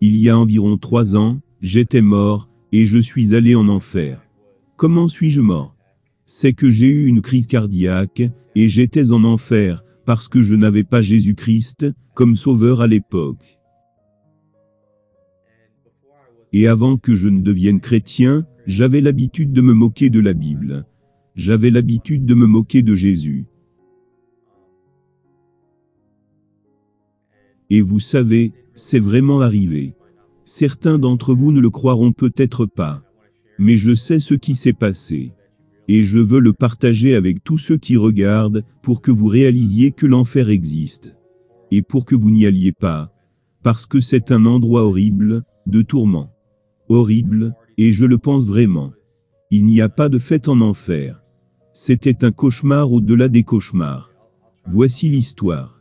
Il y a environ 3 ans, j'étais mort, et je suis allé en enfer. Comment suis-je mort? C'est que j'ai eu une crise cardiaque, et j'étais en enfer, parce que je n'avais pas Jésus-Christ, comme sauveur à l'époque. Et avant que je ne devienne chrétien, j'avais l'habitude de me moquer de la Bible. J'avais l'habitude de me moquer de Jésus. Et vous savez, c'est vraiment arrivé. Certains d'entre vous ne le croiront peut-être pas. Mais je sais ce qui s'est passé. Et je veux le partager avec tous ceux qui regardent, pour que vous réalisiez que l'enfer existe. Et pour que vous n'y alliez pas. Parce que c'est un endroit horrible, de tourment. Horrible, et je le pense vraiment. Il n'y a pas de fête en enfer. C'était un cauchemar au-delà des cauchemars. Voici l'histoire.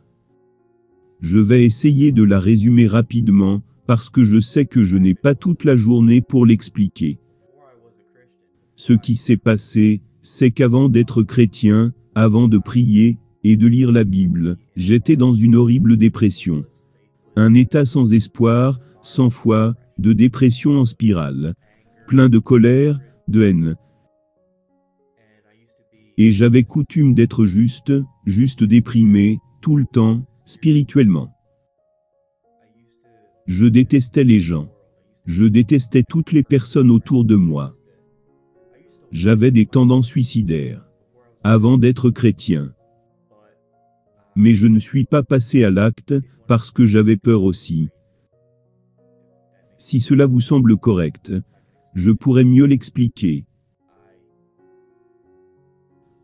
Je vais essayer de la résumer rapidement, parce que je sais que je n'ai pas toute la journée pour l'expliquer. Ce qui s'est passé, c'est qu'avant d'être chrétien, avant de prier, et de lire la Bible, j'étais dans une horrible dépression. Un état sans espoir, sans foi, de dépression en spirale. Plein de colère, de haine. Et j'avais coutume d'être juste déprimé, tout le temps, spirituellement. Je détestais les gens. Je détestais toutes les personnes autour de moi. J'avais des tendances suicidaires. Avant d'être chrétien. Mais je ne suis pas passé à l'acte, parce que j'avais peur aussi. Si cela vous semble correct, je pourrais mieux l'expliquer.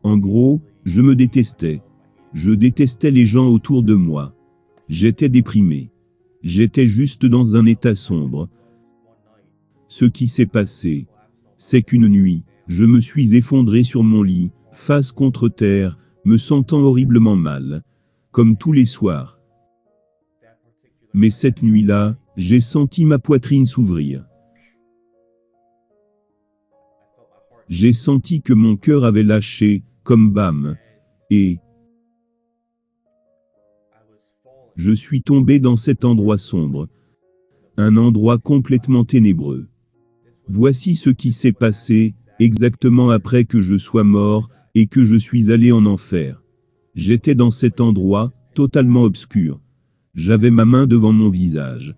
En gros, je me détestais. Je détestais les gens autour de moi. J'étais déprimé. J'étais juste dans un état sombre. Ce qui s'est passé, c'est qu'une nuit, je me suis effondré sur mon lit, face contre terre, me sentant horriblement mal, comme tous les soirs. Mais cette nuit-là, j'ai senti ma poitrine s'ouvrir. J'ai senti que mon cœur avait lâché, comme bam, et je suis tombé dans cet endroit sombre. Un endroit complètement ténébreux. Voici ce qui s'est passé, exactement après que je sois mort, et que je suis allé en enfer. J'étais dans cet endroit, totalement obscur. J'avais ma main devant mon visage.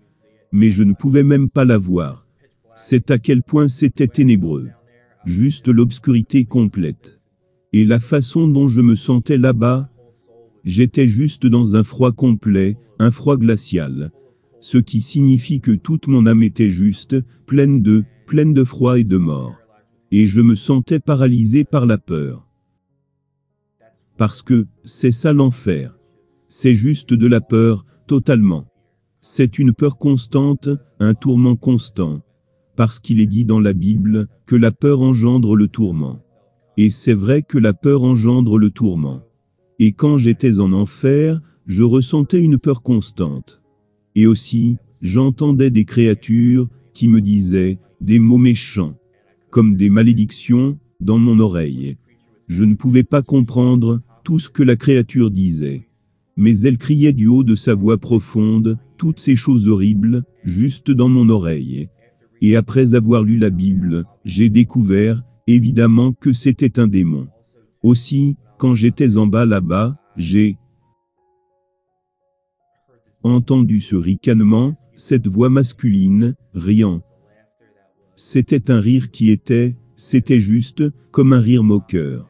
Mais je ne pouvais même pas la voir. C'est à quel point c'était ténébreux. Juste l'obscurité complète. Et la façon dont je me sentais là-bas, j'étais juste dans un froid complet, un froid glacial. Ce qui signifie que toute mon âme était juste, pleine de froid et de mort. Et je me sentais paralysé par la peur. Parce que, c'est ça l'enfer. C'est juste de la peur, totalement. C'est une peur constante, un tourment constant. Parce qu'il est dit dans la Bible, que la peur engendre le tourment. Et c'est vrai que la peur engendre le tourment. Et quand j'étais en enfer, je ressentais une peur constante. Et aussi, j'entendais des créatures, qui me disaient, des mots méchants. Comme des malédictions, dans mon oreille. Je ne pouvais pas comprendre, tout ce que la créature disait. Mais elle criait du haut de sa voix profonde, toutes ces choses horribles, juste dans mon oreille. Et après avoir lu la Bible, j'ai découvert, évidemment que c'était un démon. Aussi, quand j'étais en bas là-bas, j'ai entendu ce ricanement, cette voix masculine, riant. C'était un rire c'était juste, comme un rire moqueur.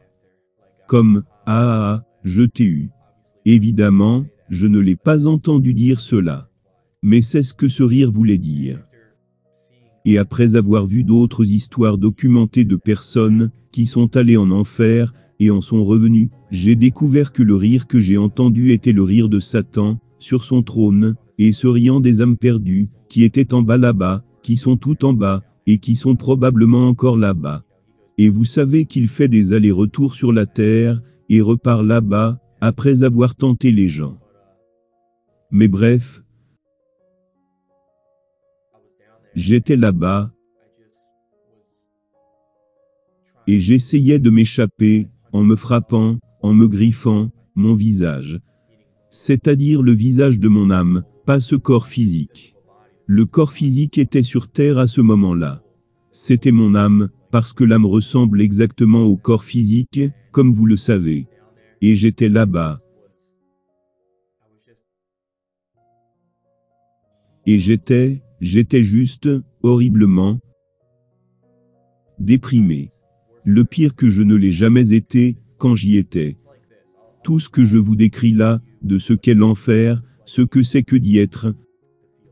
Comme, ah ah, je t'ai eu. Évidemment, je ne l'ai pas entendu dire cela. Mais c'est ce que ce rire voulait dire. Et après avoir vu d'autres histoires documentées de personnes, qui sont allées en enfer, et en sont revenues, j'ai découvert que le rire que j'ai entendu était le rire de Satan, sur son trône, et ce riant des âmes perdues, qui étaient en bas là-bas, qui sont tout en bas, et qui sont probablement encore là-bas. Et vous savez qu'il fait des allers-retours sur la terre, et repart là-bas, après avoir tenté les gens. Mais bref, j'étais là-bas, et j'essayais de m'échapper, en me frappant, en me griffant, mon visage. C'est-à-dire le visage de mon âme, pas ce corps physique. Le corps physique était sur terre à ce moment-là. C'était mon âme, parce que l'âme ressemble exactement au corps physique, comme vous le savez. Et j'étais là-bas. Et j'étais juste, horriblement déprimé. Le pire que je ne l'ai jamais été, quand j'y étais. Tout ce que je vous décris là, de ce qu'est l'enfer, ce que c'est que d'y être,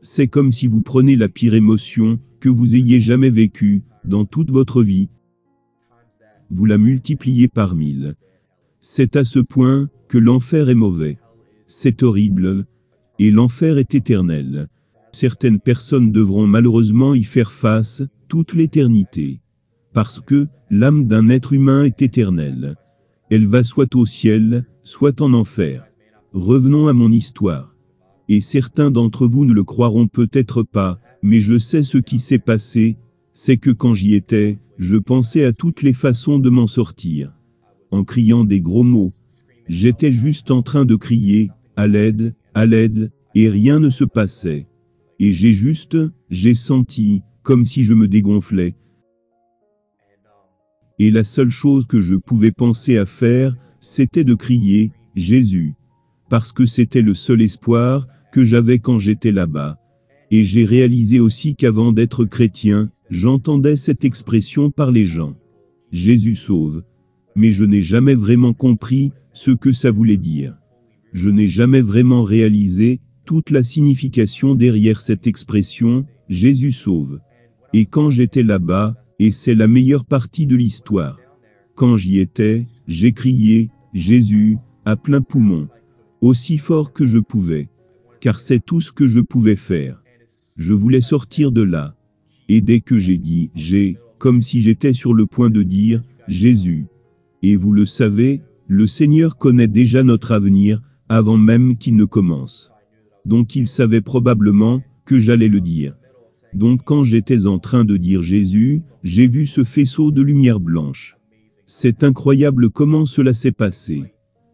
c'est comme si vous prenez la pire émotion que vous ayez jamais vécue dans toute votre vie. Vous la multipliez par 1000. C'est à ce point que l'enfer est mauvais. C'est horrible. Et l'enfer est éternel. Certaines personnes devront malheureusement y faire face toute l'éternité. Parce que l'âme d'un être humain est éternelle. Elle va soit au ciel, soit en enfer. Revenons à mon histoire. Et certains d'entre vous ne le croiront peut-être pas, mais je sais ce qui s'est passé, c'est que quand j'y étais, je pensais à toutes les façons de m'en sortir. En criant des gros mots. J'étais juste en train de crier, à l'aide, et rien ne se passait. Et j'ai senti, comme si je me dégonflais. Et la seule chose que je pouvais penser à faire, c'était de crier, Jésus. Parce que c'était le seul espoir que j'avais quand j'étais là-bas. Et j'ai réalisé aussi qu'avant d'être chrétien, j'entendais cette expression par les gens. Jésus sauve. Mais je n'ai jamais vraiment compris ce que ça voulait dire. Je n'ai jamais vraiment réalisé toute la signification derrière cette expression, Jésus sauve. Et quand j'étais là-bas, et c'est la meilleure partie de l'histoire. Quand j'y étais, j'ai crié, Jésus, à plein poumon. Aussi fort que je pouvais. Car c'est tout ce que je pouvais faire. Je voulais sortir de là. Et dès que j'ai dit, comme si j'étais sur le point de dire, Jésus. Et vous le savez, le Seigneur connaît déjà notre avenir, avant même qu'il ne commence. Donc il savait probablement que j'allais le dire. Donc quand j'étais en train de dire Jésus, j'ai vu ce faisceau de lumière blanche. C'est incroyable comment cela s'est passé.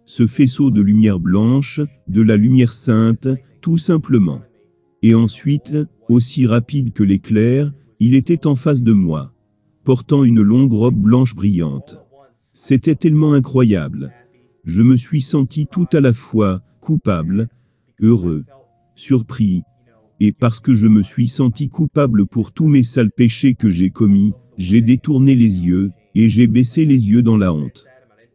Ce faisceau de lumière blanche, de la lumière sainte, tout simplement. Et ensuite, aussi rapide que l'éclair, il était en face de moi, portant une longue robe blanche brillante. C'était tellement incroyable. Je me suis senti tout à la fois coupable, heureux, surpris, et parce que je me suis senti coupable pour tous mes sales péchés que j'ai commis, j'ai détourné les yeux, et j'ai baissé les yeux dans la honte.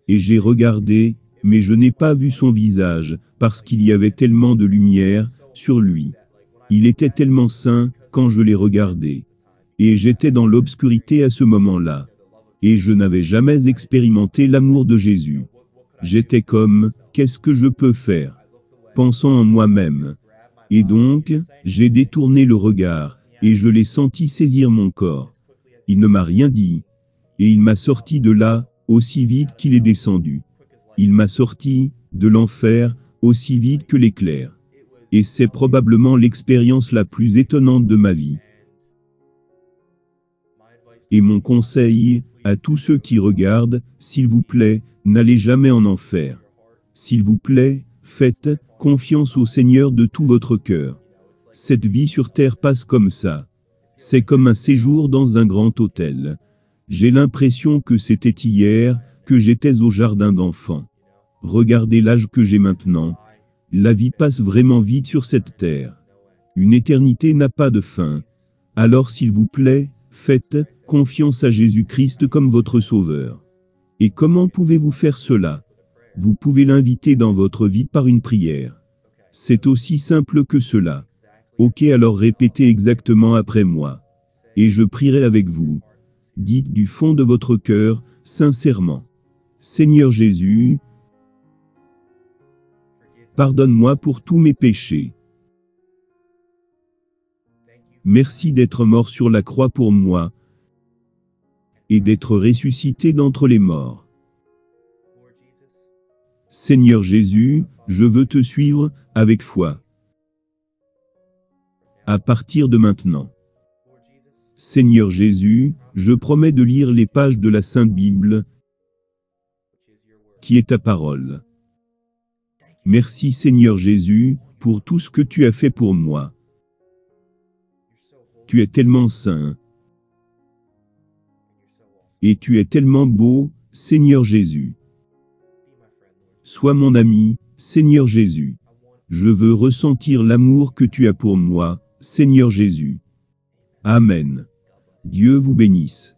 Et j'ai regardé, mais je n'ai pas vu son visage, parce qu'il y avait tellement de lumière sur lui. Il était tellement saint quand je l'ai regardé. Et j'étais dans l'obscurité à ce moment-là. Et je n'avais jamais expérimenté l'amour de Jésus. J'étais comme, qu'est-ce que je peux faire? Pensant en moi-même. Et donc, j'ai détourné le regard, et je l'ai senti saisir mon corps. Il ne m'a rien dit. Et il m'a sorti de là, aussi vite qu'il est descendu. Il m'a sorti de l'enfer, aussi vite que l'éclair. Et c'est probablement l'expérience la plus étonnante de ma vie. Et mon conseil, à tous ceux qui regardent, s'il vous plaît, n'allez jamais en enfer. S'il vous plaît, faites confiance au Seigneur de tout votre cœur. Cette vie sur terre passe comme ça. C'est comme un séjour dans un grand hôtel. J'ai l'impression que c'était hier, que j'étais au jardin d'enfants. Regardez l'âge que j'ai maintenant. La vie passe vraiment vite sur cette terre. Une éternité n'a pas de fin. Alors s'il vous plaît, faites confiance à Jésus-Christ comme votre sauveur. Et comment pouvez-vous faire cela? Vous pouvez l'inviter dans votre vie par une prière. C'est aussi simple que cela. Ok, alors répétez exactement après moi. Et je prierai avec vous. Dites du fond de votre cœur, sincèrement. Seigneur Jésus, pardonne-moi pour tous mes péchés. Merci d'être mort sur la croix pour moi et d'être ressuscité d'entre les morts. Seigneur Jésus, je veux te suivre avec foi. À partir de maintenant. Seigneur Jésus, je promets de lire les pages de la Sainte Bible, qui est ta parole. Merci Seigneur Jésus, pour tout ce que tu as fait pour moi. Tu es tellement saint. Et tu es tellement beau, Seigneur Jésus. Sois mon ami, Seigneur Jésus. Je veux ressentir l'amour que tu as pour moi, Seigneur Jésus. Amen. Dieu vous bénisse.